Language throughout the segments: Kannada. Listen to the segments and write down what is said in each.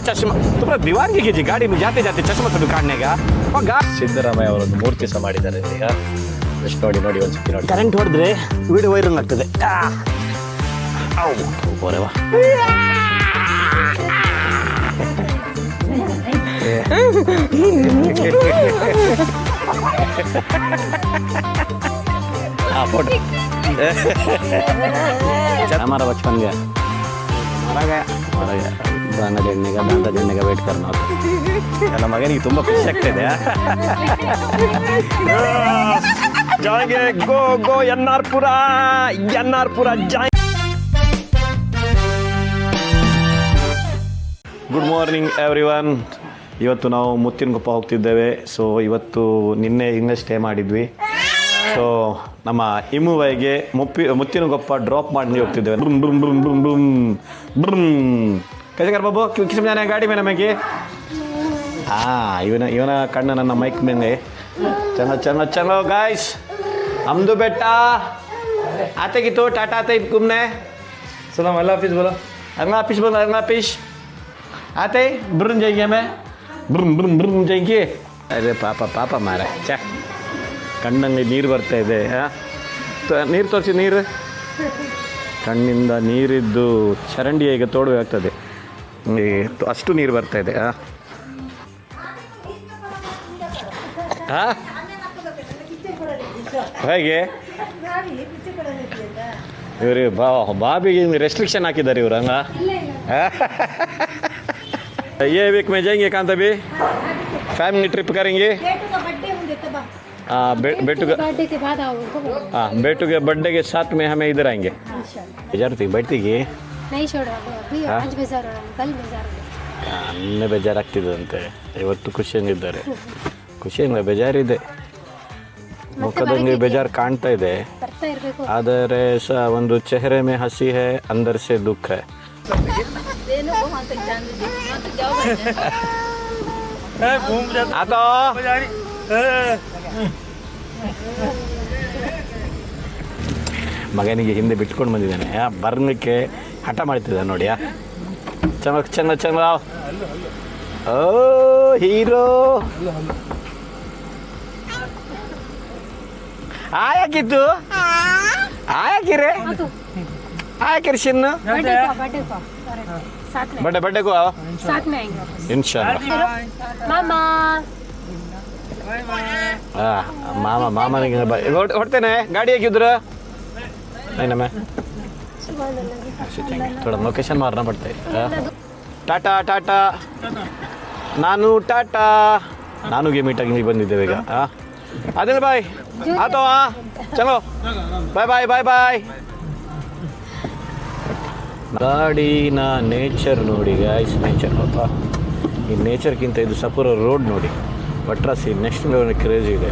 चश्मा तुम्हारा दीवानगी कीजिए गाड़ी में जाते जाते चश्मा कभी काटने का ಸಿದ್ದರಾಮಯ್ಯ ಅವರೊಂದು ಮೂರ್ತಿ ಸಹ ಮಾಡಿದ್ದಾರೆ ಈಗ ಎಷ್ಟು ನೋಡಿ ನೋಡಿ ಒಂದ್ಸತಿ ನೋಡಿ ಕರೆಂಟ್ ಹೊಡೆದ್ರೆ ವಿಡಿಯೋ ವೈರಲ್ ಆಗ್ತದೆ ವಾ हाँ फोटो हमारा बचपन गया मरा गया दाना जड़ने का दांता जड़ने का वेट करना ನನ್ನ ಮಗನಿಗೆ ತುಂಬ ಖುಷಿ ಆಗ್ತಿದೆ ಜಾಯ್ಗೆ ಗೋ ಎನ್ ಆರ್ ಪುರ ಜಾಯ್ ಗುಡ್ ಮಾರ್ನಿಂಗ್ ಎವ್ರಿವನ್. ಇವತ್ತು ನಾವು ಮುತ್ತಿನಕೊಪ್ಪ ಹೋಗ್ತಿದ್ದೇವೆ. ಸೊ ಇವತ್ತು ನಿನ್ನೆ ಹಿಂಗೆ ಸ್ಟೇ ಮಾಡಿದ್ವಿ. ಸೊ ನಮ್ಮ ಇಮುವೈಗೆ ಮುತ್ತಿನಕೊಪ್ಪ ಡ್ರಾಪ್ ಮಾಡಿ ಹೋಗ್ತಿದ್ದೇವೆ. कैसे कर बाबू किस में जाना है गाड़ी में नಮಗೆ हाँ ಇವನ ಕಣ್ಣು ನನ್ನ ಮೈಕ್ ಮೇಲೆ चलो गाइस हमदू बेटा आते की तो टाटा आते घूमने सलाम अल्लाह हाफिज़ बोलो अल्लाह हाफिज़ आते ब्रुन जाएंगे मैं ब्रुन जाएंगे अरे ಪಾಪ ಮಾರ ಛೆ ಕಣ್ಣಲ್ಲಿ ನೀರು ಬರ್ತಾ ಇದೆ ನೀರು ತೋರಿಸಿ ನೀರು ಕಣ್ಣಿಂದ ನೀರಿದ್ದು ಚರಂಡಿ ಈಗ ತೋಡಬೇಕಾಗ್ತದೆ ಅಷ್ಟು ನೀರು ಬರ್ತಾ ಇದೆ ಹೇಗೆ ಇವರು ಬಾಬಿಗೆ ರೆಸ್ಟ್ರಿಕ್ಷನ್ ಹಾಕಿದ್ದಾರೆ ಇವರು ಹಂಗ ये वीक में जाएंगे कहाँ तभी फैमिली ट्रिप करेंगे बेटू के बाद हाँ बेटू के बर्थडे के साथ में हमें इधर आएंगे बेजार थी बैठती की नहीं छोड़ो अभी आज बेजार कल बेजार ಅನ್ನೇ ಬೇಜಾರಾಗ್ತಿದ್ದಂತೆ. ಇವತ್ತು ಖುಷಿಯಂಗಿದ್ದಾರೆ. ಖುಷಿಯಂಗ ಬೇಜಾರಿದೆ, ಮುಖದಂಗೆ ಬೇಜಾರು ಕಾಣ್ತಾ ಇದೆ. ಆದರೆ ಸಹ ಒಂದು ಚೆಹರೆ ಮೇ ಹಸಿ ಹೈ ಅಂದರ್ ಸೆ ದುಃಖ ಹೈ. ಆತೋ ಮಗನಿಗೆ ಹಿಂದೆ ಬಿಟ್ಕೊಂಡು ಬಂದಿದ್ದಾನೆ. ಬರ್ಲಿಕ್ಕೆ ಹಠ ಮಾಡ್ತಿದ್ದಾನೆ ನೋಡಿ. ಚಂದ ಓ ಹೀರೋ ಆಯಾಕಿತ್ತು ಆಯಾಕಿರೆ ಶಿನ್ನು बर्थडे को आओ साथ में आएंगे इंशाल्लाह ಮಾಮ ಹೊಡ್ತೇನೆ ಗಾಡಿ ಹಾಕಿದ್ರು मैं थोड़ा लोकेशन मारना पड़ता है. टाटा ನಾನುಗೆ ಮೀಟಾಗಿ ಬಂದಿದ್ದೇವೆ ಈಗ. ಅದಿಲ್ ಬಾಯ್ ಆತೋ ಚಲೋ ಬಾಯ್. ಗಾಡಿನ ನೇಚರ್ ನೋಡಿ ಗಾಯ್ಸ್, ನೇಚರ್ ಈ ನೇಚರ್ಗಿಂತ ಇದು ಸಪೂರ ರೋಡ್ ನೋಡಿ ವಟ್ರಾಸಿ ನೆಕ್ಸ್ಟ್ ಲೆವೆಲ್ ಕ್ರೇಜ್ ಇದೆ.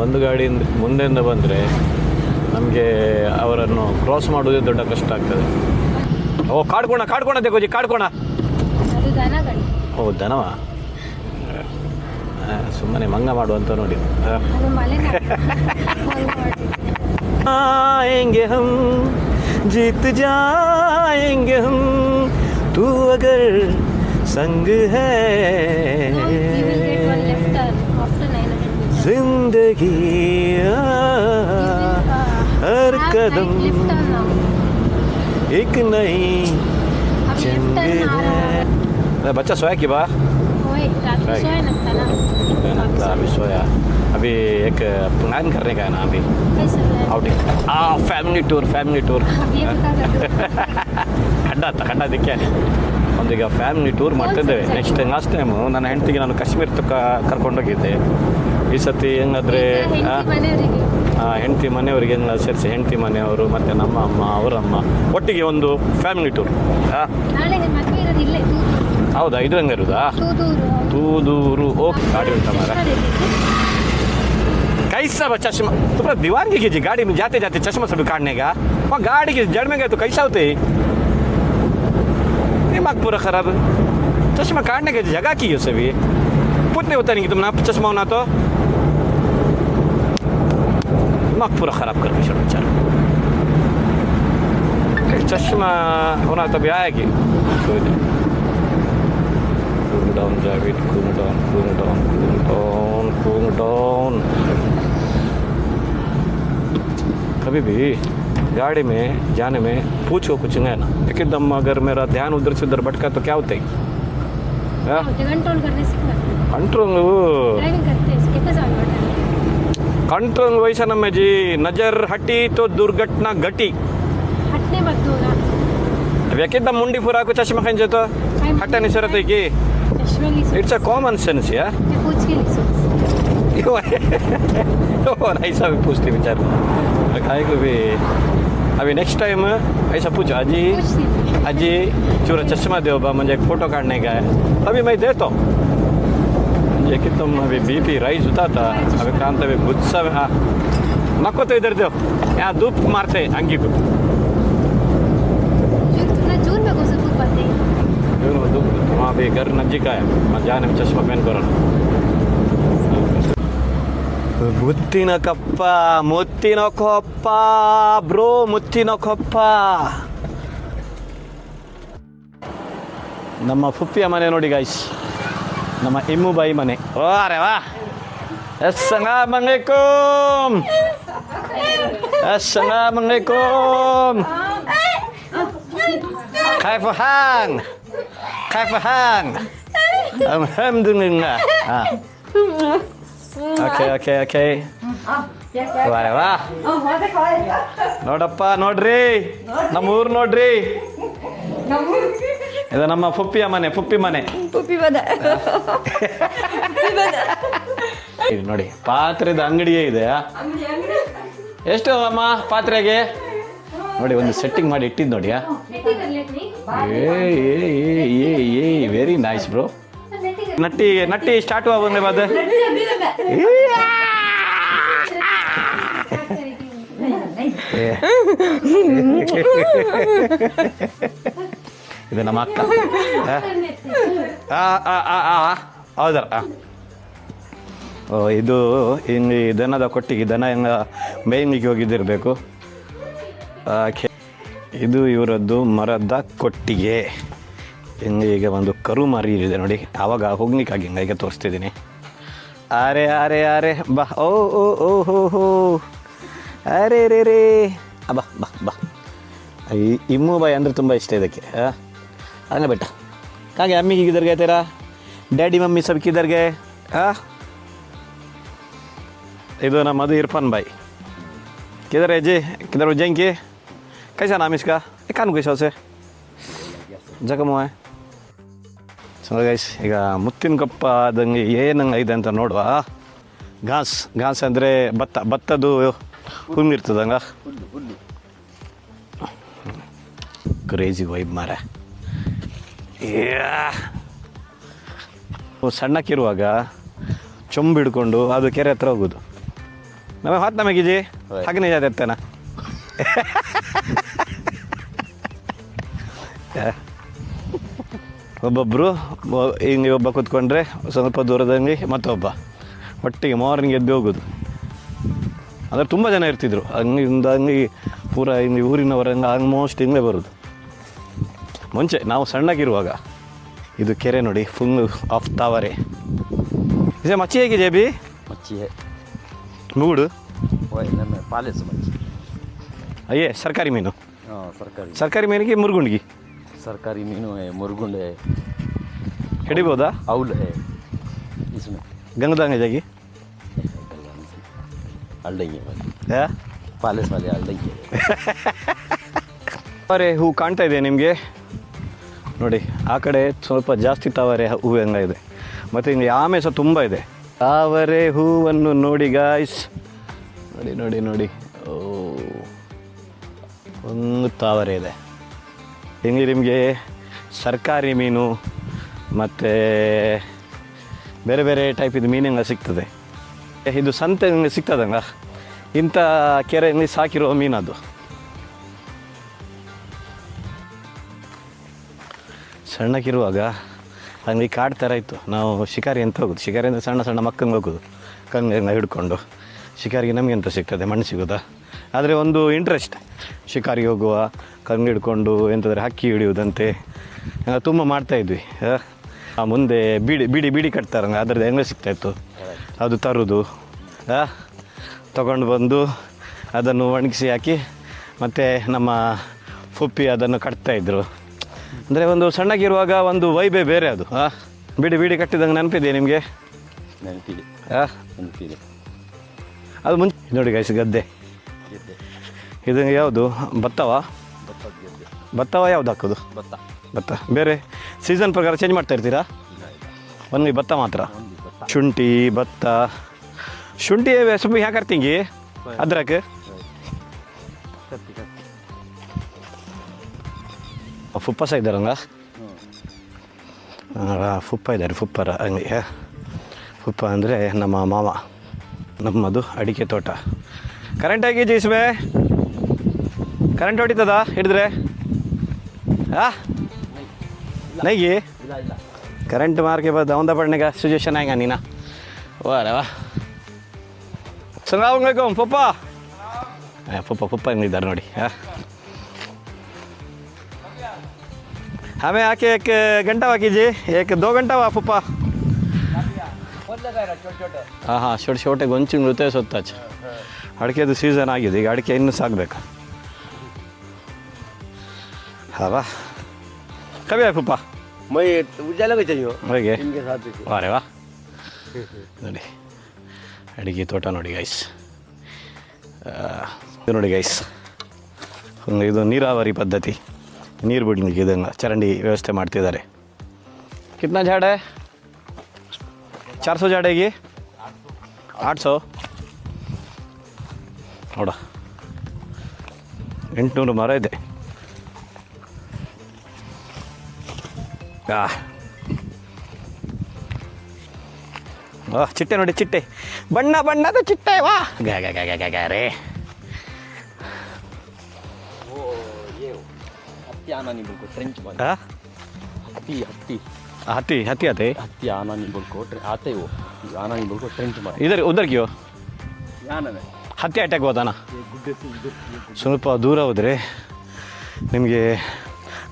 ಒಂದು ಗಾಡಿಯಿಂದ ಮುಂದೆಯಿಂದ ಬಂದರೆ ನಮಗೆ ಅವರನ್ನು ಕ್ರಾಸ್ ಮಾಡೋದೇ ದೊಡ್ಡ ಕಷ್ಟ ಆಗ್ತದೆ. ಓ ಕಾಡ್ಕೋಣ ತೆಗೋಜಿ ಕಾಡ್ಕೋಣ. ಓ ದನವ ಸುಮ್ಮನೆ ಮಂಗ ಮಾಡುವಂತ ನೋಡಿ. ಆಯೆಂಗೆ ಹಮ್ जीत जाएंगे हम तू अगर संग है जिंदगी हर कदम एक नई जंग है. बच्चा सोया कि बा अभी सोया. अभी एक प्लान करने का है ना अभी आउटिंग फैमिली टूर ಖಂಡ ಅದಕ್ಕೆ ಒಂದೀಗ ಫ್ಯಾಮಿಲಿ ಟೂರ್ ಮಾಡ್ತಿದ್ದೇವೆ. ಲಾಸ್ಟ್ ಟೈಮು ನನ್ನ ಹೆಂಡತಿಗೆ ನಾನು ಕಾಶ್ಮೀರ ತಕ್ಕ ಕರ್ಕೊಂಡೋಗಿದ್ದೆ. ಈ ಸತಿ ಹೆಂಗಾದ್ರೆ ಹೆಂಡತಿ ಮನೆಯವರಿಗೆ ಹೆಂಗ ಸೇರಿಸಿ ಹೆಂಡತಿ ಮನೆಯವರು ಮತ್ತು ನಮ್ಮ ಅಮ್ಮ ಅವರಮ್ಮ ಒಟ್ಟಿಗೆ ಒಂದು ಫ್ಯಾಮಿಲಿ ಟೂರ್. ಹೌದಾ, ಇದು ಹೆಂಗೆ ಇರುದಾ? ತೂದೂರು. ಓಕೆ, ಗಾಡಿ ಉಂಟ ಮಾರ. कैसा चश्मा तुम्हारा दीवानगी कीजिए गाड़ी में जाते जाते चश्मा सब काटने का. वहाँ गाड़ी की जड़ में गए तो कैसा होते दिमाग पूरा खराब. चश्मा काटने की जगह की है सभी पुतने होता नहीं कि तुम ना चश्मा होना तो दिमाग पूरा खराब करके छोड़ो. चलो चश्मा होना तभी आएगी. drive it, cool it down, cool it down, cool it down, cool it down. कभी भी गाड़ी में जाने में पूछो कुछ नहीं ना, एकदम अगर मेरा ध्यान उधर से उधर भटका तो क्या होता है? कंट्रोल करने सीखना, कंट्रोल ड्राइविंग करते हैं कितना साल बटा कंट्रोल वैसा ना मैं जी, नजर हटी तो दुर्घटना घटी. हटने मत दो ना. एकदम मुंडी फुरा को चश्मा खाइन जातो हटाने सरत है की. चश्मे ली इट्स अ कॉमन सेंस या. मैं पूछ के ली और ऐसा भी पूछते बेचारे खाए को भी. अभी नेक्स्ट टाइम ऐसा पूछो, अजी अजी चूरा चश्मा दो बा, मुझे एक फ़ोटो काटने का है. अभी मैं देता हूँ. ये कि तुम अभी बीपी राइज होता था, अभी काम तभी गुस्सा में. हाँ नको तो इधर दो, यहाँ धूप मारते अंगी को. जून में कौन सा धूप आते हैं? धूप वहाँ भी घर नजीक है, मैं जाने में चश्मा पहन कर. ಮುತ್ತಿನ ಕಪ್ಪ ಮುತ್ತಿನ ಕೊಪ್ಪ ಬ್ರೋ, ಮುತ್ತಿನ ಕೊಪ್ಪ. ನಮ್ಮ ಫುಪ್ಪಿಯ ಮನೆ ನೋಡಿ ಗಾಯ್ಸ್, ನಮ್ಮ ಇಮ್ಮುಬಾಯಿ ಮನೆ. ಅರೆ ವಾ, assalamualaikum, assalamualaikum. Kaifahan, kaifahan. Alhamdulillah. Okay ವಾ ನೋಡಪ್ಪ, ನೋಡ್ರಿ ನಮ್ಮ ಊರು ನೋಡ್ರಿ. ಇದು ನಮ್ಮ ಫುಪ್ಪಿಯ ಮನೆ, ಫುಪ್ಪಿ ಮನೆ. ಇದು ನೋಡಿ ಪಾತ್ರೆದ ಅಂಗಡಿಯೇ ಇದೆ. ಎಷ್ಟು ಅಮ್ಮ ಪಾತ್ರೆಗೆ? ನೋಡಿ ಒಂದು ಸೆಟ್ಟಿಂಗ್ ಮಾಡಿ ಇಟ್ಟಿದ್ದು ನೋಡಿ. ಏ very nice bro. Nutty Nutty start ಆಗೋದೇ ಬಾದ. ಇದು ನಮ್ಮ ಅಕ್ಕ. ಹೌದಾ? ಓ ಇದು ಹಿಂಗೆ ದನದ ಕೊಟ್ಟಿಗೆ, ದನ ಹೆಂಗ ಮೇಯ್ಲಿಕ್ಕೆ ಹೋಗಿದ್ದಿರಬೇಕು. ಇದು ಇವರದ್ದು ಮರದ ಕೊಟ್ಟಿಗೆ. ಹಿಂಗೆ ಈಗ ಒಂದು ಕರು ಮರಿ ಇದೆ ನೋಡಿ, ಆವಾಗ ಹೋಗ್ಲಿಕ್ಕಾಗಿ ಹಿಂಗೆ ಈಗ ತೋರಿಸ್ತಿದ್ದೀನಿ. ಅರೆ ಅರೆ ಅರೆ ಬಾ. ಓ ಓ ಓ ಹೋ ಹೋ, ಅರೆ ರೇ ರೇ ಬಾ ಬಾ ಬಾ. ಈ ಇಮ್ಮುಬಾಯಿ ಅಂದರೆ ತುಂಬ ಇಷ್ಟ ಇದಕ್ಕೆ. ಹಂಗೆ ಬೇಟ ಕಾಗೆ ಅಮ್ಮಿಗೆ ಕಿದರ್ಗೆ तेरा ಡ್ಯಾಡಿ ಮಮ್ಮಿ ಸಬ್ ಕಿದರ್ಗೆ. ಇದು ನಮ್ಮ ಮಧು इरफान भाई. किधर है जी, किधर उज्जैन कैसा नाम इसका? कान कैसा से ಜಗಮೋ. ಸೊ ಗೈಸ್, ಈಗ ಮುತ್ತಿನ ಕಪ್ಪ ಆದಂಗೆ ಏನಂಗೆ ಇದೆ ಅಂತ ನೋಡುವ. ಘಾಸ್ ಅಂದರೆ ಭತ್ತದ್ದು ಹುಣ್ಣಿರ್ತದೆ ಹಂಗ. ಕ್ರೇಜಿ ವೈಬ್ ಮಾರ. ಸಣ್ಣಕ್ಕಿರುವಾಗ ಚೊಂಬು ಹಿಡ್ಕೊಂಡು ಅದು ಕೆರೆ ಹತ್ರ ಹೋಗೋದು. ನಮಗಿಜಿ ಹಾಗೆ ಜಾತೇನ. ಒಬ್ಬೊಬ್ಬರು ಹಿಂಗೆ ಒಬ್ಬ ಕೂತ್ಕೊಂಡ್ರೆ ಸ್ವಲ್ಪ ದೂರದಂಗೆ ಮತ್ತೊಬ್ಬ ಒಟ್ಟಿಗೆ ಮಾರ್ನಿಂಗ್ ಎದ್ದು ಹೋಗೋದು. ಅಂದರೆ ತುಂಬ ಜನ ಇರ್ತಿದ್ರು ಹಂಗಿಂದ ಹಂಗೆ ಪೂರ ಹಿಂಗೆ ಊರಿನವರಂಗೆ ಆಲ್ಮೋಸ್ಟ್ ಹಿಂಗೆ ಬರೋದು. ಮುಂಚೆ ನಾವು ಸಣ್ಣಗಿರುವಾಗ ಇದು ಕೆರೆ ನೋಡಿ ಫುಲ್ ಆಫ್ ತಾವರೆ. ಇದೆ ಮಚ್ಚಿ ಹೇಗಿದೆ ಬಿ? मच्छी है ಮೂಡು वही ना मैं पाले से मच्छी. ಅಯ್ಯೇ ಸರ್ಕಾರಿ ಮೀನು. हाँ ಸರ್ಕಾರಿ ಮೀನಿಗೆ ಮುರುಗುಂಡಿಗೆ सरकारी मीनू है, मुरगुंड है, ಹಿಡಿಬೋದಾ? आउल है इसमें. ಗಂಗದಂಗೆ ಜಾಗಿ अल्डेंगे पालेस वाले अल्डेंगे. ತಾವರೆ ಹೂ ಕಾಣ್ತಾ ಇದೆ ನಿಮಗೆ ನೋಡಿ. ಆ ಕಡೆ ಸ್ವಲ್ಪ ಜಾಸ್ತಿ ತಾವರೆ ಹೂವು ಹಂಗಿದೆ, ಮತ್ತು ಹಿಂಗೆ ಆಮೆ ಸಹ ತುಂಬ ಇದೆ. ತಾವರೆ ಹೂವನ್ನು ನೋಡಿ ಗಾಯ್ಸ್, ನೋಡಿ ನೋಡಿ ನೋಡಿ. ಓ ಒಂದು ತಾವರೆ ಇದೆ. ಹಿಂಗೆ ನಿಮಗೆ ಸರ್ಕಾರಿ ಮೀನು ಮತ್ತು ಬೇರೆ ಬೇರೆ ಟೈಪಿದು ಮೀನಿಂಗ ಸಿಗ್ತದೆ. ಇದು ಸಂತೆ ಸಿಗ್ತದಂಗ, ಇಂಥ ಕೆರೆಯಲ್ಲಿ ಸಾಕಿರೋ ಮೀನದು. ಸಣ್ಣಕ್ಕಿರುವಾಗ ಹಂಗೆ ಕಾಡು ಥರ ಇತ್ತು. ನಾವು ಶಿಕಾರಿ ಅಂತ ಹೋಗೋದು. ಶಿಕಾರಿ ಅಂದರೆ ಸಣ್ಣ ಸಣ್ಣ ಮಕ್ಕಂಗೆ ಹೋಗೋದು, ಕಂಗೆ ಹಿಡ್ಕೊಂಡು. ಶಿಕಾರಿಗೆ ನಮಗೆಂತ ಸಿಗ್ತದೆ, ಮಣ್ಣು ಸಿಗೋದಾ? ಆದರೆ ಒಂದು ಇಂಟ್ರೆಸ್ಟ್, ಶಿಕಾರಿಗೆ ಹೋಗುವ, ಕಂಗೆ ಹಿಡ್ಕೊಂಡು ಎಂತಾದರೆ ಹಕ್ಕಿ ಹಿಡಿಯೋದಂತೆ ತುಂಬ ಮಾಡ್ತಾಯಿದ್ವಿ. ಮುಂದೆ ಬೀಡಿ ಕಟ್ತಾರಂಗ ಅದ್ರದ್ದು ಹೆಂಗೆ ಸಿಗ್ತಾಯಿತ್ತು ಅದು ತರೋದು ತಗೊಂಡು ಬಂದು ಅದನ್ನು ಒಣಗಿಸಿ ಹಾಕಿ ಮತ್ತು ನಮ್ಮ ಫುಪ್ಪಿ ಅದನ್ನು ಕಟ್ತಾಯಿದ್ರು. ಅಂದರೆ ಒಂದು ಸಣ್ಣಗಿರುವಾಗ ಒಂದು ವೈಬೇ ಬೇರೆ ಅದು. ಬೀಡಿ ಕಟ್ಟಿದಂಗೆ ನೆನಪಿದೆ ನಿಮಗೆ? ನೆನಪಿದೆ ನೆನಪಿದೆ. ಅದು ಮುಂಚೆ ನೋಡಿ ಗೈಸ್ ಗದ್ದೆ ಇದು ಯಾವುದು ಭತ್ತವ ಯಾವ್ದು ಹಾಕೋದು? ಭತ್ತ ಬೇರೆ ಸೀಸನ್ ಪ್ರಕಾರ ಚೇಂಜ್ ಮಾಡ್ತಾ ಇರ್ತೀರಾ? ಒಂದು ಭತ್ತ ಮಾತ್ರ. ಶುಂಠಿ ಭತ್ತ ಶುಂಠಿ ಸ್ವಲ್ಪ ಯಾಕೆ ಕರ್ತಿಂಗಿ ಅದ್ರಕ್ಕೆ ಫುಪ್ಪಸ ಇದ್ದಾರಂಗ ಫುಪ್ಪ ಇದ್ದಾರೆ ಫುಪ್ಪರ ಹಂಗೆ. ಫುಪ್ಪ ಅಂದರೆ ನಮ್ಮ ಮಾವ. ನಮ್ಮದು ಅಡಿಕೆ ತೋಟ. ಕರೆಂಟ್ ಆಗಿ ಜೀಸ್ಬೆ ಕರೆಂಟ್ ಹೊಡಿತದ ಹಿಡಿದ್ರೆ ನೈಗಿ ಕರೆಂಟ್ ಮಾರ್ಕೆ ಬದ ಅವಂದ ಪಡ್ನೆಗ ಸಿಚುವೇಶನ್ ಆಗ ನೀನಾ ವಾರವಾ ಸಂಗಾವಂಗೈಕೋ ಪಪ್ಪ ಪಪ್ಪ ಹೆಂಗಿದ್ದಾರೆ ನೋಡಿ. हमें आके 1 घंटा हुआ कीजिए 1-2 घंटा हुआ पप्पा. हाँ छोटे ಗೊಂಚು ನೃತ್ಯ ಸೊತ್ತಾಚ ಅಡಿಕೆದು ಸೀಸನ್ ಆಗಿದೆ. ಈಗ ಅಡಿಕೆ ಇನ್ನೂ ಸಾಗಬೇಕು. ಹವಾ ಕವಿ ಆಯ್ ಪಪ್ಪ मैं उजाला को चाहिए ಹೇಗೆ इनके साथ ಅರೆ ವಾ ನೋಡಿ ಅಡಿಕೆ ತೋಟ ನೋಡಿ ಗೈಸ್. ಇದು ನೋಡಿ ಗೈಸ್ ಇದು ನೀರಾವರಿ ಪದ್ಧತಿ. ನೀರು ಬಿಡ್ಲಿಕ್ಕೆ ಇದನ್ನು ಚರಂಡಿ ವ್ಯವಸ್ಥೆ ಮಾಡ್ತಿದ್ದಾರೆ. ಕಿತ್ನಾ झाड़ है? 400 झाड़ है ये 800 ನೋಡ 800 ಮರ ಇದೆ. ಚಿಟ್ಟೆ ನೋಡಿ ಚಿಟ್ಟೆ ಬಣ್ಣದ ಚಿಟ್ಟೆ ವಾ ರೇ. आना नहीं बोल को ट्रेंच मार हाथी आते आना नहीं बोल को आते वो आना नहीं बोल को ट्रेंच मार इधर उधर क्यों आना में ಹತ್ತಿ ಅಟ್ಯಾಕ್ ಹೋದಾನ? ಸ್ವಲ್ಪ ದೂರ ಹೋದರೆ ನಿಮಗೆ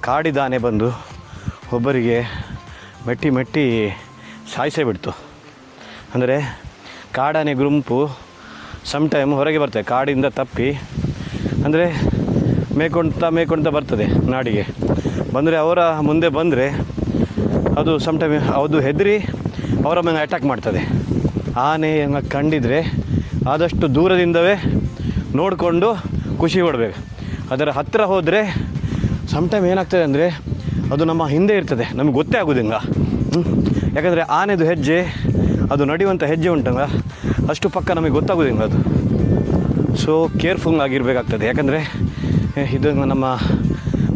ಕಾಡಿದಾನೆ ಬಂದು ಒಬ್ಬರಿಗೆ ಮೆಟ್ಟಿ ಸಾಯಿಸೇ ಬಿಡ್ತು. ಅಂದರೆ ಕಾಡಾನೆ ಗುಂಪು ಸಮ್ ಟೈಮ್ ಹೊರಗೆ ಬರ್ತದೆ ಕಾಡಿಂದ ತಪ್ಪಿ. ಅಂದರೆ ಮೇಯ್ಕೊಳ್ತಾ ಬರ್ತದೆ ನಾಡಿಗೆ ಬಂದರೆ ಅವರ ಮುಂದೆ ಬಂದರೆ ಅದು ಸಮ್ ಟೈಮ್ ಅದು ಹೆದರಿ ಅವರ ಮೇಲೆ ಅಟ್ಯಾಕ್ ಮಾಡ್ತದೆ. ಆನೆ ಕಂಡಿದ್ರೆ ಆದಷ್ಟು ದೂರದಿಂದವೇ ನೋಡಿಕೊಂಡು ಖುಷಿ ಪಡಬೇಕು. ಅದರ ಹತ್ತಿರ ಹೋದರೆ ಸಮ್ ಟೈಮ್ ಏನಾಗ್ತದೆ ಅಂದರೆ ಅದು ನಮ್ಮ ಹಿಂದೆ ಇರ್ತದೆ, ನಮಗೆ ಗೊತ್ತೇ ಆಗೋದಿಲ್ಲ. ಯಾಕಂದರೆ ಆನೆದು ಹೆಜ್ಜೆ ಅದು ನಡೆಯುವಂಥ ಹೆಜ್ಜೆ ಉಂಟಂಗ ಅಷ್ಟು ಪಕ್ಕ ನಮಗೆ ಗೊತ್ತಾಗೋದಿಲ್ಲ ಅದು. ಸೊ ಕೇರ್ಫುಲ್ ಆಗಿರಬೇಕಾಗ್ತದೆ. ಯಾಕಂದರೆ ಇದು ನಮ್ಮ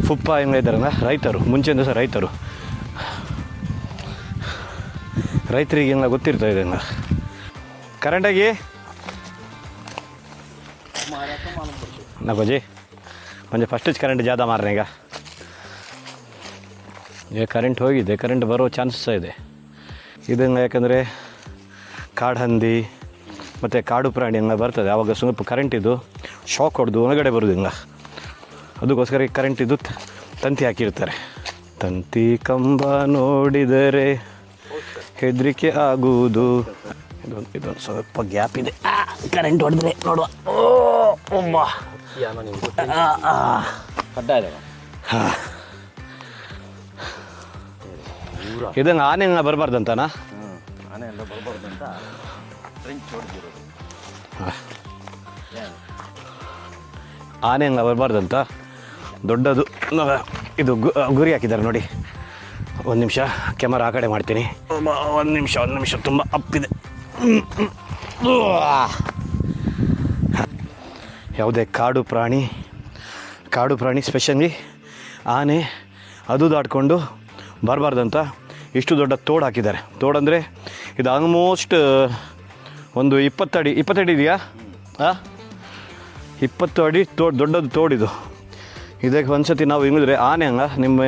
ಫುಪ್ಪ ಹೆಂಗೆ ಇದ್ದಾರಲ್ಲ ರೈತರು, ಮುಂಚೆಯಿಂದ ಸಹ ರೈತರಿಗೆ ಹೆಂಗೆ ಗೊತ್ತಿರ್ತದೆ ಹೆಂಗೆ. ಕರೆಂಟಾಗಿ नको जी मुझे फस्ट करंट ज़्यादा मारने का ये ಕರೆಂಟ್ ಹೋಗಿದೆ. ಕರೆಂಟ್ ಬರೋ ಚಾನ್ಸಸ್ ಇದೆ ಇದಂಗೆ. ಯಾಕಂದರೆ ಕಾಡು ಹಂದಿ ಮತ್ತು ಕಾಡು ಪ್ರಾಣಿ ಹಂಗೆ ಬರ್ತದೆ. ಆವಾಗ ಸ್ವಲ್ಪ ಕರೆಂಟಿದು ಶಾಕ್ ಹೊಡೆದು ಒಳಗಡೆ ಬರೋದು ಹಿಂಗೆ. ಅದಕ್ಕೋಸ್ಕರ ಈ ಕರೆಂಟಿದು ತಂತಿ ಹಾಕಿರ್ತಾರೆ. ತಂತಿ ಕಂಬ ನೋಡಿದರೆ ಹೆದರಿಕೆ ಆಗುವುದು. ಇದೊಂದು ಸ್ವಲ್ಪ ಗ್ಯಾಪ್ ಇದೆ. ಕರೆಂಟ್ ಹೊಡೆದ್ರೆ ನೋಡುವ. ಇದಂಗೆ ಆನೆ ಹಂಗೆ ಬರಬಾರ್ದಂತನಾ? ಆನೆ ಎಲ್ಲ ಬರಬಾರ್ದಂತ ಟ್ರೆಂಚ್ ಹೊಡೆದಿರೋದು. ಆನೆ ಹಂಗೆ ಬರಬಾರ್ದಂತ ದೊಡ್ಡದು ಇದು ಗುರಿ ಹಾಕಿದ್ದಾರೆ ನೋಡಿ. ಒಂದು ನಿಮಿಷ ಕ್ಯಾಮರಾ ಆ ಕಡೆ ಮಾಡ್ತೀನಿ. ಒಂದು ನಿಮಿಷ ತುಂಬ ಅಪ್ಪಿದೆ. ಯಾವುದೇ ಕಾಡು ಪ್ರಾಣಿ ಸ್ಪೆಷಲಿ ಆನೆ ಅದು ದಾಟ್ಕೊಂಡು ಬರಬಾರ್ದಂತ ಇಷ್ಟು ದೊಡ್ಡ ತೋಡು ಹಾಕಿದ್ದಾರೆ. ತೋಡಂದರೆ ಇದು ಆಲ್ಮೋಸ್ಟ್ ಒಂದು 20 ಅಡಿ ಇದೆಯಾ? 20 ಅಡಿ ದೊಡ್ಡದು ತೋಡಿದು. ಇದಕ್ಕೆ ಒಂದು ಸತಿ ನಾವು ಹಿಂಗಿದ್ರೆ ಆನೆ ಹಂಗೆ ನಿಮ್ಮ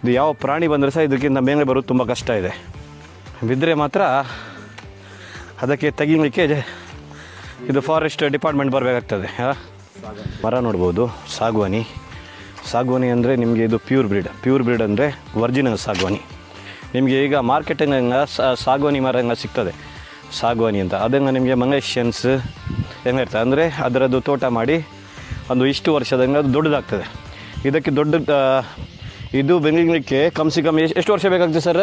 ಇದು ಯಾವ ಪ್ರಾಣಿ ಬಂದರೆ ಸಹ ಇದಕ್ಕಿಂತ ಮೇಲೆ ಬರೋದು ತುಂಬ ಕಷ್ಟ ಇದೆ. ಬಿದ್ದರೆ ಮಾತ್ರ ಅದಕ್ಕೆ ತೆಗಿಲಿಕ್ಕೆ ಇದು ಫಾರೆಸ್ಟ್ ಡಿಪಾರ್ಟ್ಮೆಂಟ್ ಬರಬೇಕಾಗ್ತದೆ. ಮರ ನೋಡ್ಬೋದು. ಸಾಗುವಾನಿ ಅಂದರೆ ನಿಮಗೆ ಇದು ಪ್ಯೂರ್ ಬ್ರೀಡ್ ಅಂದರೆ ಒರಿಜಿನಲ್ ಸಾಗುವಾನಿ. ನಿಮಗೆ ಈಗ ಮಾರ್ಕೆಟಿಂಗ್ ಸಾಗುವಾನಿ ಮರ ಹಂಗೆ ಸಿಗ್ತದೆ, ಸಾಗುವಾನಿ ಅಂತ. ಅದಂಗೆ ನಿಮಗೆ ಮಂಗೇಶನ್ಸ್ ಹೆಂಗಿರ್ತದೆ ಅಂದರೆ ಅದರದ್ದು ತೋಟ ಮಾಡಿ ಒಂದು ಇಷ್ಟು ವರ್ಷದಂಗೆ ಅದು ದೊಡ್ಡದಾಗ್ತದೆ. ಇದಕ್ಕೆ ದೊಡ್ಡ ಇದು ಬೆಂಗಳೂರಿಗೆ ಕಮ್ಸಿ ಕಮ್ಮಿ ಎಷ್ಟು ವರ್ಷ ಬೇಕಾಗ್ತದೆ ಸರ್?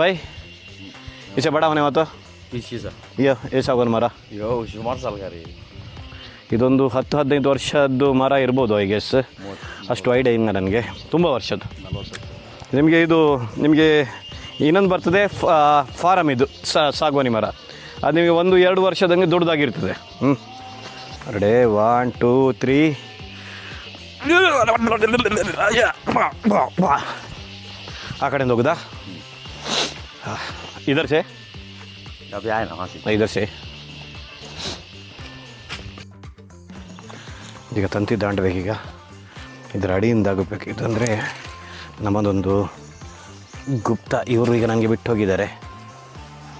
ಬೈ ಇಸೆ ಬಡ ಮನೆ ಮಾತು इसी सर ಸಾಗುವಾನಿ ಮರ यो सुमार साल का रे ಇದೊಂದು 10-15 ವರ್ಷದ್ದು ಮರ ಇರ್ಬೋದು ಐ ಗೆಸ್, ಅಷ್ಟು ಐಡಿಯಾ ಇಲ್ಲ ನನಗೆ, ತುಂಬ ವರ್ಷದ್ದು. ನಿಮಗೆ ಇದು ನಿಮಗೆ ಇನ್ನೊಂದು ಬರ್ತದೆ ಫಾರಮ್, ಇದು ಸಾಗುವಾನಿ ಮರ, ಅದು ನಿಮಗೆ 1-2 ವರ್ಷದಂಗೆ ದೊಡ್ಡದಾಗಿರ್ತದೆ. 1 2 3 ಆ ಕಡೆಯಿಂದ ಹೋಗುದಾ? ಇದರ್ ಸೇ अभी आए ना वहाँ से ಇದರ್ ಸೇ ಈಗ ತಂತಿ ದಾಂಡಬೇಕೀಗ, ಇದರ ಅಡಿಯಿಂದ ಆಗಬೇಕು. ಇದಂದರೆ ನಮ್ಮದೊಂದು ಗುಪ್ತ, ಇವರು ಈಗ ನನಗೆ ಬಿಟ್ಟು ಹೋಗಿದ್ದಾರೆ.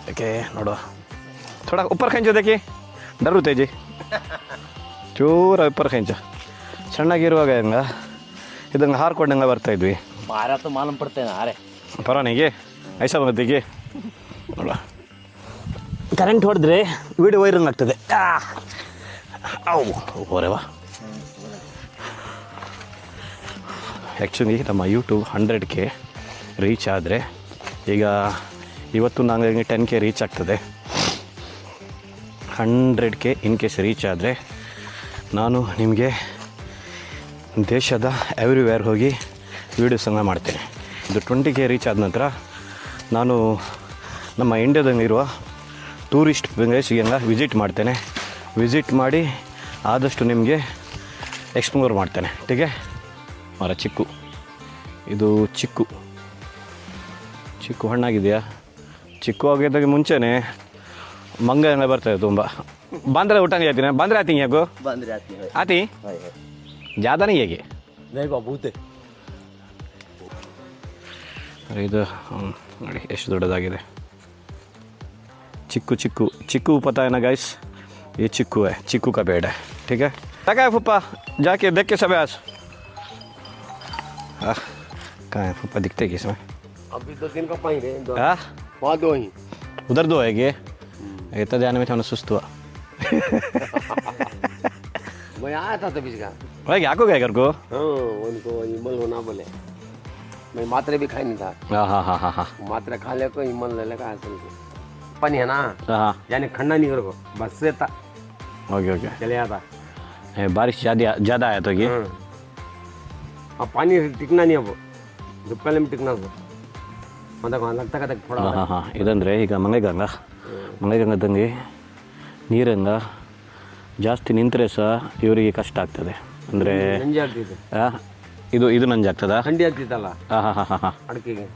ಯಾಕೆ ನೋಡುವ ಥೋಡ ಉಪ್ಪರ್ ಖಂಚ ದೇಕಿ ಡರು ತೇಜಿ ಚೂರ ಉಪ್ಪರ್ ಖಂಚ ಸಣ್ಣಗಿರುವಾಗ ಹಂಗೆ ಇದಂಗೆ ಹಾರ್ಕೊಂಡಂಗೆ ಬರ್ತಾಯಿದ್ವಿ. बारह तो मालूम पड़ते हैं ना अरे ಪರವಾನಿಗೆ ಐಸ ಬಂದಿಗೆ ನೋಡ ಕರೆಂಟ್ ಹೊಡೆದ್ರೆ ವಿಡಿಯೋ ವೈರಂಗ್ ಆಗ್ತದೆ. ಅವು ಹೋರೆವಾ. ಆ್ಯಕ್ಚುಲಿ ನಮ್ಮ ಯೂಟ್ಯೂಬ್ 100K ರೀಚ್ ಆದರೆ, ಈಗ ಇವತ್ತು ನನಗೆ 10K ರೀಚ್ ಆಗ್ತದೆ. 100K ಇನ್ ಕೇಸ್ ರೀಚ್ ಆದರೆ ನಾನು ನಿಮಗೆ ದೇಶದ ಎವ್ರಿವೇರ್ ಹೋಗಿ ವೀಡಿಯೋಸನ್ನು ಮಾಡ್ತೇನೆ. ಇದು 20K ರೀಚ್ ಆದ ನಂತರ ನಾನು ನಮ್ಮ ಇಂಡಿಯಾದಂಗಿರುವ ಟೂರಿಸ್ಟ್ ಪ್ಲೇಸಿಗೆಲ್ಲ ವಿಸಿಟ್ ಮಾಡ್ತೇನೆ. ವಿಸಿಟ್ ಮಾಡಿ ಆದಷ್ಟು ನಿಮಗೆ ಎಕ್ಸ್ಪ್ಲೋರ್ ಮಾಡ್ತೇನೆ. ಟೀಕೆ ಮರ ಚಿಕ್ಕು, ಇದು ಚಿಕ್ಕು ಹಣ್ಣಾಗಿದೆಯಾ? ಚಿಕ್ಕು ಆಗಿದ್ದಾಗೆ ಮುಂಚೆನೇ ಮಂಗ ಎಲ್ಲ ಬರ್ತದೆ ತುಂಬ. ಬಂದರೆ ಊಟಂಗೆ ಆಯ್ತೀನಿ, ಬಂದರೆ ಆತೀನಿ ಯಾಕೋ बंद रहती है ಆತಿ ಜಾದಾನೇ ಹೇಗೆ नहीं बाबू थे ಇದು ನೋಡಿ ಎಷ್ಟು ದೊಡ್ಡದಾಗಿದೆ. ಚಿಕ್ಕು ಚಿಕ್ಕು ಚಿಕ್ಕು ಪता है ना गाइस, ये चिक्कू है, चिक्कू का पेड़ है. ठीक है, क्या है फूफा? जाके देख के सब आज कहाँ है फूफा? दिखते कि इसमें अभी 2 दिन का पानी रहे हाँ वहाँ 2 ही उधर 2 है ये इतना जाने में थोड़ा सुस्त हुआ. मैं आया था तभी का भाई क्या को गया घर को? हाँ उनको हिमल होना बोले, मैं मात्रे भी खाई नहीं था. हाँ मात्रा खा ले को हिमल ले लेगा असल को पानी है ना, हाँ यानी ठंडा नहीं करो बस से था ओके चले आता. बारिश ज़्यादा आया तो ये अब पानी टिकना नहीं अब जो पहले में टिकना था मतलब लगता का थोड़ा ಹಾಂ ಇದಂದರೆ ಈಗ ಮಂಗೈಗಂಗದಂಗೆ ನೀರಂಗ ಜಾಸ್ತಿ ನಿಂತರೆ ಸಹ ಇವರಿಗೆ ಕಷ್ಟ ಆಗ್ತದೆ. ಅಂದರೆ ನಂಜಿ ಆಗ್ತಿದೆ ಇದು ನಂಜಾಗ್ತದಾ? ಥಂಡಿ ಆಗ್ತಿತ್ತಲ್ಲ ಹಾಂ ಅಡಿಕೆಗೆ,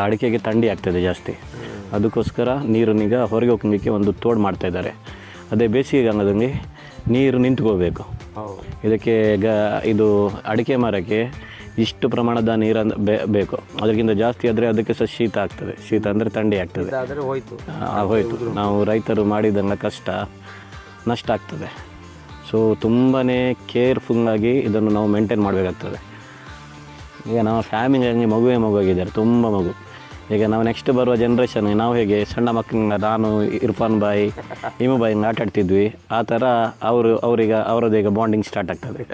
ಅಡಿಕೆಗೆ ಥಂಡಿ ಆಗ್ತದೆ ಜಾಸ್ತಿ. ಅದಕ್ಕೋಸ್ಕರ ನೀರನ್ನೀಗ ಹೊರಗೆ ಹೋಗಲಿಕ್ಕೆ ಒಂದು ತೋಡು ಮಾಡ್ತಾಯಿದ್ದಾರೆ. ಅದೇ ಬೇಸಿಗೆಗಂಗದಂಗೆ ನೀರು ನಿಂತ್ಕೋಬೇಕು. ಇದಕ್ಕೆ ಇದು ಅಡಿಕೆ ಮರಕ್ಕೆ ಇಷ್ಟು ಪ್ರಮಾಣದ ನೀರನ್ನು ಬೇಕು. ಅದಕ್ಕಿಂತ ಜಾಸ್ತಿ ಆದರೆ ಅದಕ್ಕೆ ಸಹ ಶೀತ ಆಗ್ತದೆ. ಶೀತ ಅಂದರೆ ಥಂಡಿ ಆಗ್ತದೆ. ಹೋಯಿತು ನಾವು ರೈತರು ಮಾಡಿದಂಗೆ ಕಷ್ಟ ನಷ್ಟ ಆಗ್ತದೆ. ಸೊ ತುಂಬಾ ಕೇರ್ಫುಲ್ಲಾಗಿ ಇದನ್ನು ನಾವು ಮೇಂಟೈನ್ ಮಾಡಬೇಕಾಗ್ತದೆ. ಈಗ ನಮ್ಮ ಫ್ಯಾಮಿಲಿಯಲ್ಲಿ ಮಗುವಾಗಿದ್ದಾರೆ, ತುಂಬ ಮಗು. ಈಗ ನಾವು ನೆಕ್ಸ್ಟ್ ಬರುವ ಜನ್ರೇಷನ್ಗೆ ನಾವು ಹೇಗೆ ಸಣ್ಣ ಮಕ್ಕಳಿಂದ ನಾನು ಇರ್ಫಾನ್ ಬಾಯಿ ಇಮು ಬಾಯಿ ಆಟ ಆಡ್ತಿದ್ವಿ, ಆ ಥರ ಅವರದ್ದು ಈಗ ಬಾಂಡಿಂಗ್ ಸ್ಟಾರ್ಟ್ ಆಗ್ತದೆ.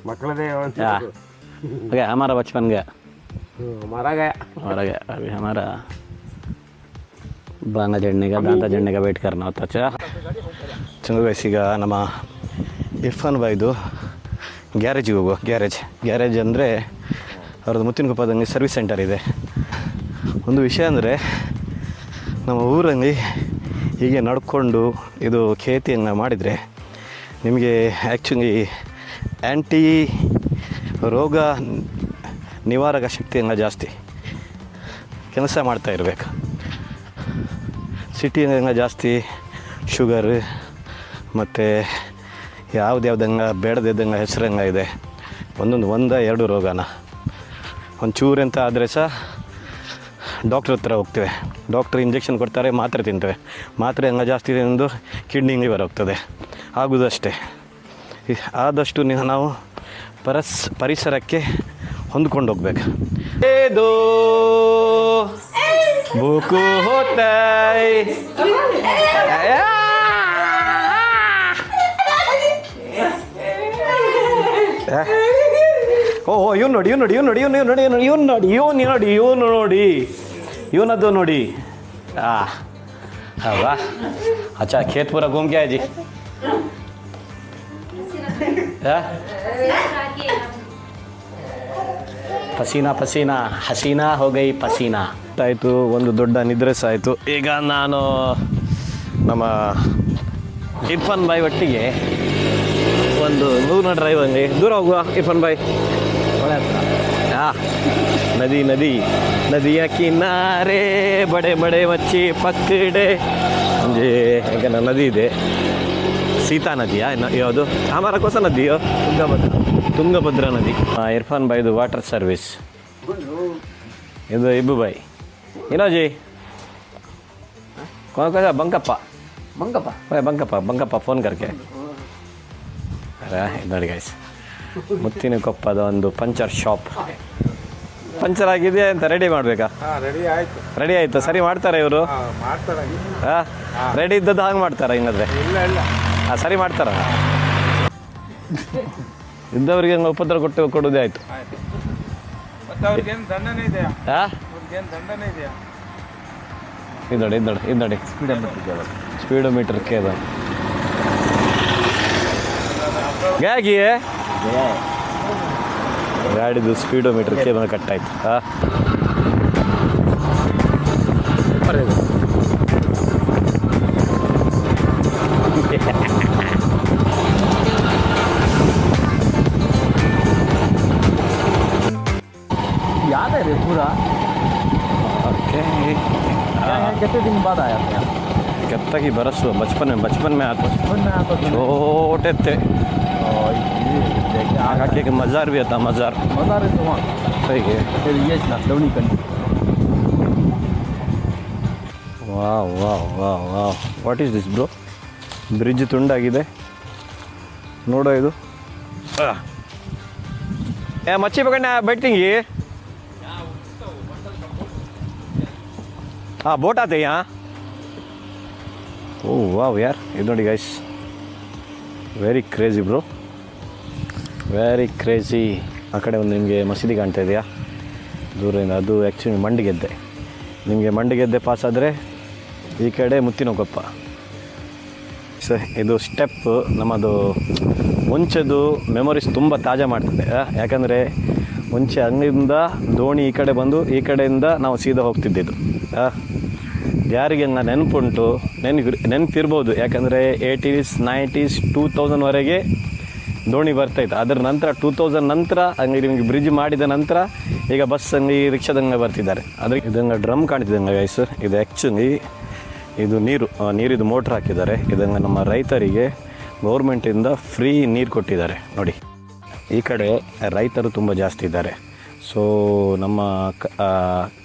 मकलदे ओके हमारा बचपन गया, मारा गया अभी हमारा बांगा जड़ने का दांता जड़ने का वेट करना होता. अच्छा चलो वैसे ಈಗ ನಮ್ಮ ಇರ್ಫಾನ್ ಬಾಯ್ದು ಗ್ಯಾರೇಜಿಗೆ ಹೋಗುವ. ಗ್ಯಾರೇಜ್ ಅಂದರೆ ಅವ್ರದ್ದು ಮುತ್ತಿನಕೊಪ್ಪದಂಗೆ ಸರ್ವಿಸ್ ಸೆಂಟರ್ ಇದೆ. ಒಂದು ವಿಷಯ ಅಂದರೆ ನಮ್ಮ ಊರಲ್ಲಿ ಹೀಗೆ ನಡ್ಕೊಂಡು ಇದು ಖೇತಿಯನ್ನು ಮಾಡಿದರೆ ನಿಮಗೆ ಆ್ಯಕ್ಚುಲಿ ಆ್ಯಂಟಿ ರೋಗ ನಿವಾರಕ ಶಕ್ತಿಯನ್ನು ಜಾಸ್ತಿ ಕೆಲಸ ಮಾಡ್ತಾ ಇರಬೇಕು. ಸಿಟಿಯಂಗೆ ಜಾಸ್ತಿ ಶುಗರ್ ಮತ್ತು ಯಾವುದ್ಯಾವ್ದಂಗೆ ಬೇಡದಿದ್ದಂಗೆ ಹೆಸರಂಗೆ ಇದೆ. 1-2 ರೋಗನ ಒಂಚೂರಂತ ಆದರೆ ಸಹ ಡಾಕ್ಟ್ರ್ ಹತ್ರ ಹೋಗ್ತೇವೆ. ಡಾಕ್ಟ್ರ್ ಇಂಜೆಕ್ಷನ್ ಕೊಡ್ತಾರೆ, ಮಾತ್ರೆ ತಿಂತೇವೆ. ಮಾತ್ರೆ ಹಂಗೆ ಜಾಸ್ತಿ ತಿಂದು ಕಿಡ್ನಿ ಲಿವರ್ ಹೋಗ್ತದೆ. ಆಗೋದಷ್ಟೇ. ಆದಷ್ಟು ನಾವು ಪರಿಸರಕ್ಕೆ ಹೊಂದ್ಕೊಂಡು ಹೋಗ್ಬೇಕು. दे दो भूख होता है ಓಹೋ ಇವ್ನು ನೋಡಿ ಇವನದ್ದು ನೋಡಿ हाँ वाह अच्छा खेत पूरा घूम के आए जी ಪಸೀನಾ ಪಸೀನಾ ಹಸೀನಾ ಹೋಗೈ ಪಸೀನಾ ಆಯಿತು. ಒಂದು ದೊಡ್ಡ ನಿದ್ರೆ ಸಹ ಆಯಿತು. ಈಗ ನಾನು ನಮ್ಮ ಇರ್ಫಾನ್ ಬಾಯ್ ಒಟ್ಟಿಗೆ ಒಂದು ನೂರಿನ ಡ್ರೈವ್ ಹಂಗೆ ದೂರ ಹೋಗುವ ಇರ್ಫಾನ್ ಬಾಯ್ ಒಳ್ಳೆ ಹಾಂ ನದಿ ನದಿ ನದಿಯ ಕಿನಾರೆ ಬಡೆ ಬಡೆ ಮಚ್ಚಿ ಪಕ್ಕಡೆ ಅಂದರೆ ಈಗ ನದಿ ಇದೆ. ಸೀತಾ ನದಿಯಾ ಯಾವುದು ಹಮಾರ ಕೋಸ ನದಿಯೋ ತುಂಗಭದ್ರಾ ನದಿ. ಇರ್ಫಾನ್ ಬಾಯ್ದು ವಾಟರ್ ಸರ್ವಿಸ್ ಇದು ಇಬ್ಬು ಬಾಯ್ ಏನೋಜಿ ಬಂಕಪ್ಪ ಬಂಕಪ್ಪ ಫೋನ್ ಕರ್ಕೆ ಇದು ನೋಡಿ ಗೈಸ್ ಮುತ್ತಿನ ಕೊಪ್ಪದ ಒಂದು ಪಂಚರ್ ಶಾಪ್. ಪಂಚರ್ ಆಗಿದೆ ಅಂತ ರೆಡಿ ಮಾಡಬೇಕಾ? ರೆಡಿ ಆಯಿತು. ಸರಿ ಮಾಡ್ತಾರೆ ಇವರು? ಹಾಂ ರೆಡಿ ಇದ್ದದ್ದು ಹಾಗೆ ಮಾಡ್ತಾರಾ? ಹಿಂಗಾದ್ರೆ ಹಾಂ ಸರಿ ಮಾಡ್ತಾರ. ಇದ್ದವರಿಗೆ ಹಂಗೆ ಉಪದ್ರ ಕೊಡುವುದೇ ಆಯಿತು. ಹಾಂ ಇದು ನೋಡಿ ಸ್ಪೀಡೋಮೀಟರ್ ಕೇಬಲ್ ಹೇಗೆ ಗಾಡಿದು ಸ್ಪೀಡೋಮೀಟರ್ ಕೇಬಲ್ ಕಟ್ಟಾಯ್ತು. ಹಾಂ याद है रे पूरा? ओके कितने दिन बाद आया था? कब तक ही बरस हुआ? बचपन में आता छोटे थे. आगे एक मज़ार भी था. मज़ार है तो वहाँ सही है. फिर ये लवनी कंडी. वाह वाह वाह वाह what is this bro? Bridge ತುಂಡಾಗಿದೆ ನೋಡೋ ಇದು. ಮಚ್ಚಿ ಪಕಡ್ನ बैठेंगे. हाँ बोट आते हैं यहाँ. ಓ ವಾವ್ ಯಾರ್ ಇದು ನೋಡಿ guys very crazy bro very crazy. ಆ ಕಡೆ ಒಂದು ನಿಮಗೆ ಮಸೀದಿ ಕಾಣ್ತಾ ಇದೆಯಾ ದೂರದಿಂದ? ಅದು ಆ್ಯಕ್ಚುಲಿ ಮಂಡಿಗೆದ್ದೆ. ನಿಮಗೆ ಮಂಡಿಗೆದ್ದೆ ಪಾಸ್ ಆದರೆ ಈ ಕಡೆ ಮುತ್ತಿನಕೊಪ್ಪ. ಇದು ಸ್ಟೆಪ್ ನಮ್ಮದು ಮುಂಚೆದು ಮೆಮೊರೀಸ್ ತುಂಬ ತಾಜಾ ಮಾಡ್ತದೆ. ಯಾಕಂದರೆ ಮುಂಚೆ ಅಂಗಡಿಯಿಂದ ದೋಣಿ ಈ ಕಡೆ ಬಂದು ಈ ಕಡೆಯಿಂದ ನಾವು ಸೀದಾ ಹೋಗ್ತಿದ್ದಿದ್ದು. ಯಾರಿಗೆ ಹಂಗೆ ನೆನಪುಂಟು ನೆನಪಿರ್ಬೋದು. ಯಾಕಂದರೆ 80s 90s 2000ವರೆಗೆ ದೋಣಿ ಬರ್ತಾಯಿತ್ತು. ಅದರ ನಂತರ 2000 ನಂತರ ಹಂಗೆ ನಿಮಗೆ ಬ್ರಿಡ್ಜ್ ಮಾಡಿದ ನಂತರ ಈಗ ಬಸ್ ಹಂಗೆ ರಿಕ್ಷಾದಂಗೆ ಬರ್ತಿದ್ದಾರೆ. ಅದ್ರ ಇದಂಗೆ ಡ್ರಮ್ ಕಾಣ್ತಿದ್ದಂಗೆ ಗೈಸ್ ಇದು ಆ್ಯಕ್ಚುಲಿ ಇದು ನೀರಿದು ಮೋಟ್ರ್ ಹಾಕಿದ್ದಾರೆ. ಇದಂಗೆ ನಮ್ಮ ರೈತರಿಗೆ ಗೌರ್ಮೆಂಟಿಂದ ಫ್ರೀ ನೀರು ಕೊಟ್ಟಿದ್ದಾರೆ ನೋಡಿ. ಈ ಕಡೆ ರೈತರು ತುಂಬ ಜಾಸ್ತಿ ಇದ್ದಾರೆ. ಸೊ ನಮ್ಮ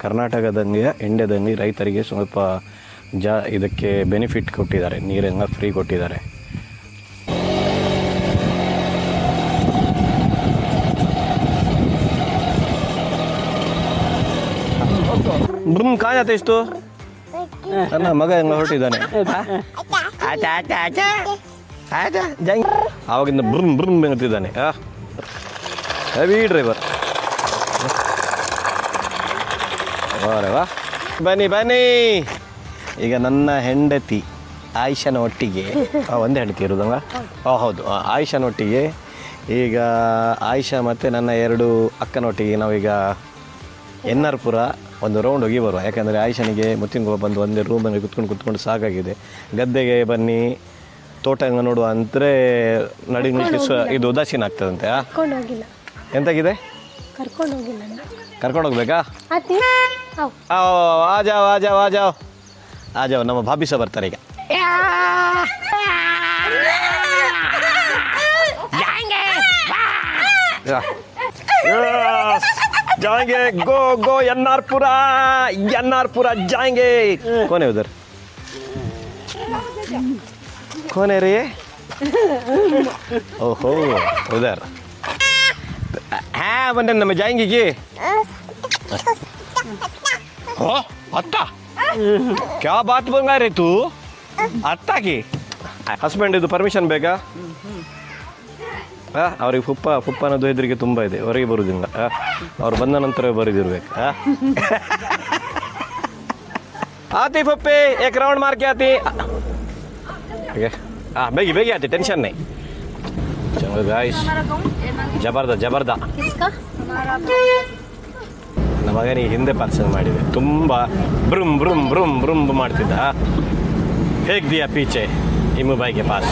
ಕರ್ನಾಟಕದಂಗೆ ಇಂಡಿಯಾದಂಗೆ ರೈತರಿಗೆ ಸ್ವಲ್ಪ ಇದಕ್ಕೆ ಬೆನಿಫಿಟ್ ಕೊಟ್ಟಿದ್ದಾರೆ. ನೀರನ್ನು ಫ್ರೀ ಕೊಟ್ಟಿದ್ದಾರೆ. ಬ್ರಮ್ ಕಾಣತ್ತೆ ಇಷ್ಟು ನನ್ನ ಮಗ ಹೆಂಗ ಹೊರಟಿದ್ದಾನೆ. ಆವಾಗಿಂದ ಬ್ರಮ್ ಬ್ರಮ್ ಬೆಂಗತ್ತಿದ್ದಾನೆ. Heavy driver. ವಾ ಬನ್ನಿ ಈಗ ನನ್ನ ಹೆಂಡತಿ ಆಯಿಷನ ಒಟ್ಟಿಗೆ ಒಂದೇ ಹೆಂಡತಿ ಇರೋದಂಗ ಹೌದು ಆಯಿಷನ ಒಟ್ಟಿಗೆ ಈಗ ಆಯಿಷಾ ಮತ್ತು ನನ್ನ 2 ಅಕ್ಕನೊಟ್ಟಿಗೆ ನಾವೀಗ ಎನ್ನಾರ್ಪುರ ಒಂದು ರೌಂಡ್ ಹೋಗಿ ಬರುವ. ಯಾಕಂದರೆ ಆಯಿಷನಿಗೆ ಮುತ್ತಿನಕೊಪ್ಪ ಬಂದು ಒಂದೇ ರೂಮಲ್ಲಿ ಕುತ್ಕೊಂಡು ಸಾಕಾಗಿದೆ. ಗದ್ದೆಗೆ ಬನ್ನಿ ತೋಟ ನೋಡುವ ಅಂದರೆ ನಡಿಲಿಕ್ಕೆ ಇದು ಉದಾಸೀನ ಆಗ್ತದಂತೆ. ಎಂತಾಗಿದೆ? ಕರ್ಕೊಂಡು ಹೋಗ್ಬೇಕಾ? ಆಜಾವ್ ನಮ್ಮ ಭಾಬಿ ಸಹ ಬರ್ತಾರೆ ಈಗ. जाएंगे गो एन्नारपुरा जाएंगे. कौन है उधर? कौन है रे? ओहो उधर. हाँ बंदन में जाएंगे कि ಅತ್ತ ಕ್ಯಾ ಬಾತ್ ಬಂಗಾರೆ ತೂ ಅತ್ತಾಕಿ ಹಸ್ಬೆಂಡ್ ಇದು ಪರ್ಮಿಷನ್ ಬೇಕಾ ಅವ್ರಿಗೆ ಫುಪ್ಪ ಅನ್ನೋದು ಹೆದರಿಕೆ ತುಂಬ ಇದೆ, ಹೊರಗೆ ಬರುವುದಿಲ್ಲ. ಅವ್ರು ಬಂದ ನಂತರ ಬರೆದಿರ್ಬೇಕು. ಆತಿ ಫಪ್ಪೆ ಏಕ್ ರೌಂಡ್ ಮಾರ್ಕೆ ಆತಿ ಬೇಗಿ ಬೇಗಿ ಆತಿ ಟೆನ್ಷನ್ ನೈ. ಚಲೋ ಗಾಯ್ಸ್, ಜಬರ್ದ किसका ನಮ್ಮ ಮಗನಿಗೆ ಹಿಂದೆ ಪಾರ್ಸಲ್ ಮಾಡಿದೆ, ತುಂಬ ಬ್ರುಮ್ ಬ್ರುಮ್ ಬ್ರುಮ್ ಬ್ರುಮ್ ಮಾಡ್ತಿದ್ದ. ಹೇಗ್ ದಿಯಾ ಪೀಚೆ ಇಮ್ಮು ಬಾಯಿಗೆ ಪಾಸ್.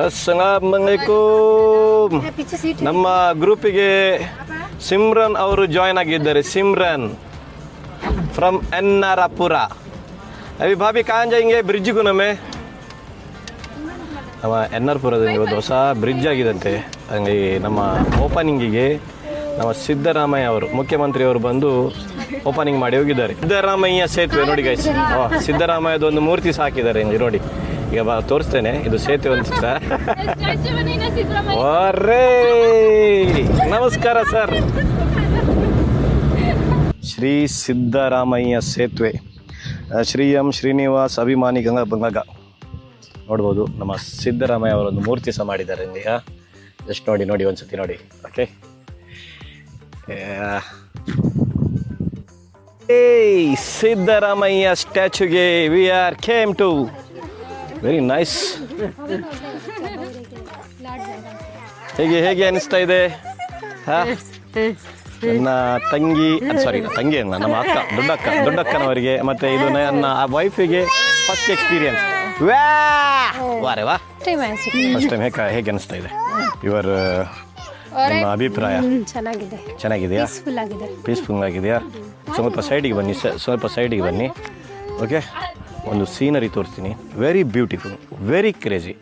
ಅಸ್ಸಲಾಮುಅಲೈಕುಮ್. पीछे सीट ನಮ್ಮ ಗ್ರೂಪಿಗೆ ಸಿಮ್ರನ್ ಅವರು ಜಾಯ್ನ್ ಆಗಿದ್ದಾರೆ. ಸಿಮ್ರನ್ ಫ್ರಮ್ ಎನ್ನಾರಪುರ. ಅವಿ ಭಾಬಿ ಕಾನ್ ಜಾಯಿಂಗೆ ಬ್ರಿಡ್ಜ್ಗೂ ನಮ್ಮೆ ನಮ್ಮ ಎನ್ನಾರ್ಪುರದಲ್ಲಿ ಒಂದು ಹೊಸ ಬ್ರಿಡ್ಜ್ ಆಗಿದಂತೆ. ಹಂಗೆ ನಮ್ಮ ಓಪನಿಂಗಿಗೆ ನಮ್ಮ ಸಿದ್ದರಾಮಯ್ಯ ಅವರು ಮುಖ್ಯಮಂತ್ರಿಯವರು ಬಂದು ಓಪನಿಂಗ್ ಮಾಡಿ ಹೋಗಿದ್ದಾರೆ. ಸಿದ್ದರಾಮಯ್ಯ ಸೇತುವೆ ನೋಡಿ ಗೈಸ್, ಸಿದ್ದರಾಮಯ್ಯದ ಒಂದು ಮೂರ್ತಿ ಸಾಕಿದ್ದಾರೆ ಇಲ್ಲಿ ನೋಡಿ. ಈಗ ತೋರಿಸ್ತೇನೆ, ಇದು ಸೇತುವೆ ಒಂದು ಒರ್ರೇ. ನಮಸ್ಕಾರ ಸರ್. ಶ್ರೀ ಸಿದ್ದರಾಮಯ್ಯ ಸೇತುವೆ, ಶ್ರೀ ಎಂ ಶ್ರೀನಿವಾಸ್ ಅಭಿಮಾನಿ ಗಂಗ ನೋಡ್ಬೋದು. ನಮ್ಮ ಸಿದ್ದರಾಮಯ್ಯ ಅವರೊಂದು ಮೂರ್ತಿ ಸಹ ಮಾಡಿದ್ದಾರೆ ಇಲ್ಲಿ. ಜಸ್ಟ್ ನೋಡಿ ಒಂದ್ಸತಿ ನೋಡಿ. ಓಕೆ, ಸಿದ್ದರಾಮಯ್ಯ ಸ್ಟ್ಯಾಚ್ಯೂಗೆ we are came to. Very nice. ಹೇಗೆ ಅನಿಸ್ತಾ ಇದೆ? ನನ್ನ ತಂಗಿ ತಂಗಿ ಅಲ್ಲ, ನಮ್ಮ ದೊಡ್ಡಕ್ಕನವರಿಗೆ ಮತ್ತು ಇದು ನನ್ನ ವೈಫಿಗೆ ಫಸ್ಟ್ ಎಕ್ಸ್ಪೀರಿಯನ್ಸ್. ವಾರೆ ವಾ, ಫಸ್ಟ್ ಟೈಮ್. ಹೇಗೆ ಅನಿಸ್ತಾ ಇದೆ ಇವರ ನಿಮ್ಮ ಅಭಿಪ್ರಾಯ? ಚೆನ್ನಾಗಿದೆಯಾ? ಪೀಸ್ಫುಲ್ ಆಗಿದೆಯಾ? ಸ್ವಲ್ಪ ಸೈಡಿಗೆ ಬನ್ನಿ. ಓಕೆ, ಒಂದು ಸೀನರಿ ತೋರಿಸ್ತೀನಿ. Very beautiful, very crazy.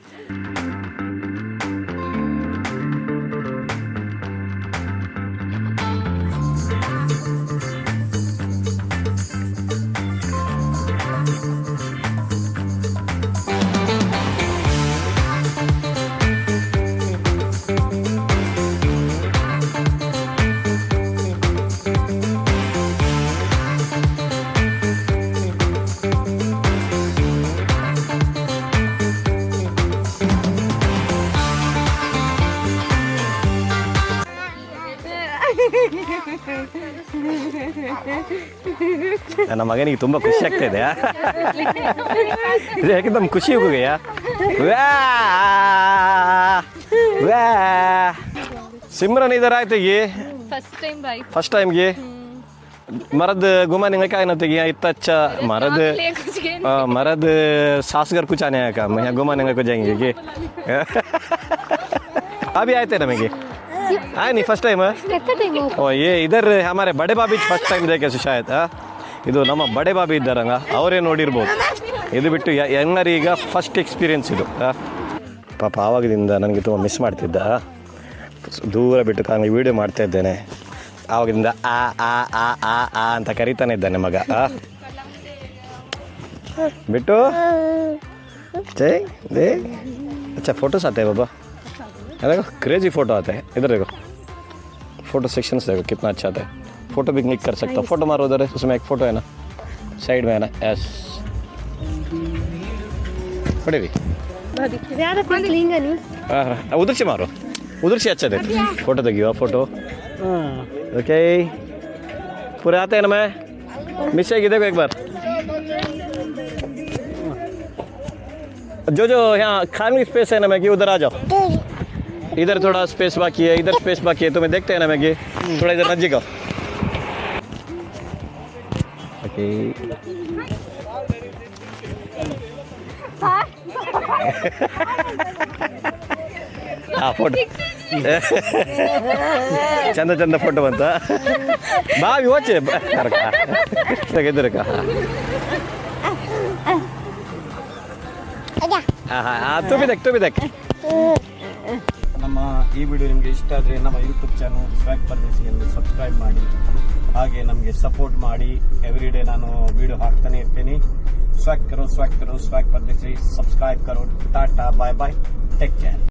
ನನ್ನ ಮಗನಿಗೆ ತುಂಬ ಖುಷಿ ಆಗ್ತಾ ಇದೆ. ಇದು ಯಾಕೆಂದ್ರೆ ಖುಷಿ ಹೋಗುಗೆಯ. ಸಿಮ್ರನ್ ಇದರ ಆಯ್ತಿಗೆ ಫಸ್ಟ್ ಟೈಮ್ಗೆ ಮರದ ಗುಮಾನಿಂಗ ಕಾಯ್ನ ತೆಗಿ ಇತ್ತಚ್ಚ ಮರದ ಸಾಸ್ಗರ್ ಕುಚಾನೆ ಯಾಕ ಗುಮಾನಿಂಗ ಕುಜಂಗಿಗೆ अभी आए थे नमें आए नहीं फर्स्ट टाइम है ओ ये इधर हमारे बड़े बाबी फर्स्ट टाइम देखे शायद ಇದು ನಮ್ಮ ಬಡೆ ಬಾಬಿ ಇದ್ದಾರಂಗ ಅವರೇ ನೋಡಿರ್ಬೋದು. ಇದು ಬಿಟ್ಟು ಎಲ್ಲರೀಗ ಫಸ್ಟ್ ಎಕ್ಸ್ಪೀರಿಯನ್ಸ್ ಇದು. ಪಾಪ ಆವಾಗದಿಂದ ನನಗೆ ತುಂಬ ಮಿಸ್ ಮಾಡ್ತಿದ್ದ. ದೂರ ಬಿಟ್ಟು ನಾನು ವೀಡಿಯೋ ಮಾಡ್ತಾ ಇದ್ದೇನೆ. ಆವಾಗಿಂದ ಆ ಆ ಆ ಆ ಆ ಅಂತ ಕರಿತಾನೆ ಇದ್ದಾನೆ ಮಗ. बिट्टू जय दे अच्छा फोटोस आते हैं बाबा. देखो क्रेजी फ़ोटो आते हैं. इधर देखो फ़ोटो सेक्शंस देखो कितना अच्छा आता है. फ़ोटो भी क्लिक कर सकता हूँ. फ़ोटो मारो उधर, उसमें एक फ़ोटो है ना साइड में है ना. एस बड़े भी उधर से मारो, उधर से अच्छा देखो. फ़ोटो देखिए फ़ोटो. ओके पूरे आते हैं ना. मैं मिस है देखो एक बार. जो यहाँ खाली स्पेस है ना मैं कि उधर आ जाओ. इधर थोड़ा स्पेस बाकी है, इधर स्पेस बाकी है. तुम्हें देखते हैं ना मैं कि थोड़ा इधर नजदीक आओ. ओके हाँ फोटो चंद चंद फोटो बनता. बावी वोचे इधर का. हाँ तू भी देख. ನಮ್ಮ ಈ ವಿಡಿಯೋ ನಿಮಗೆ ಇಷ್ಟ ಆದರೆ ನಮ್ಮ ಯೂಟ್ಯೂಬ್ ಚಾನಲ್ ಸ್ವ್ಯಾಗ್ ಪರದೇಶಿಯನ್ನು ಸಬ್ಸ್ಕ್ರೈಬ್ ಮಾಡಿ, ಹಾಗೆ ನಮಗೆ ಸಪೋರ್ಟ್ ಮಾಡಿ. ಎವ್ರಿ ಡೇ ನಾನು ವಿಡಿಯೋ ಹಾಕ್ತಾನೆ ಇರ್ತೀನಿ. ಸ್ವ್ಯಾಗ್ ಕರೋ ಸ್ವ್ಯಾಗ್ ಪರದೇಶಿ, ಸಬ್ಸ್ಕ್ರೈಬ್ ಕರೋ. Tata bye bye, take care.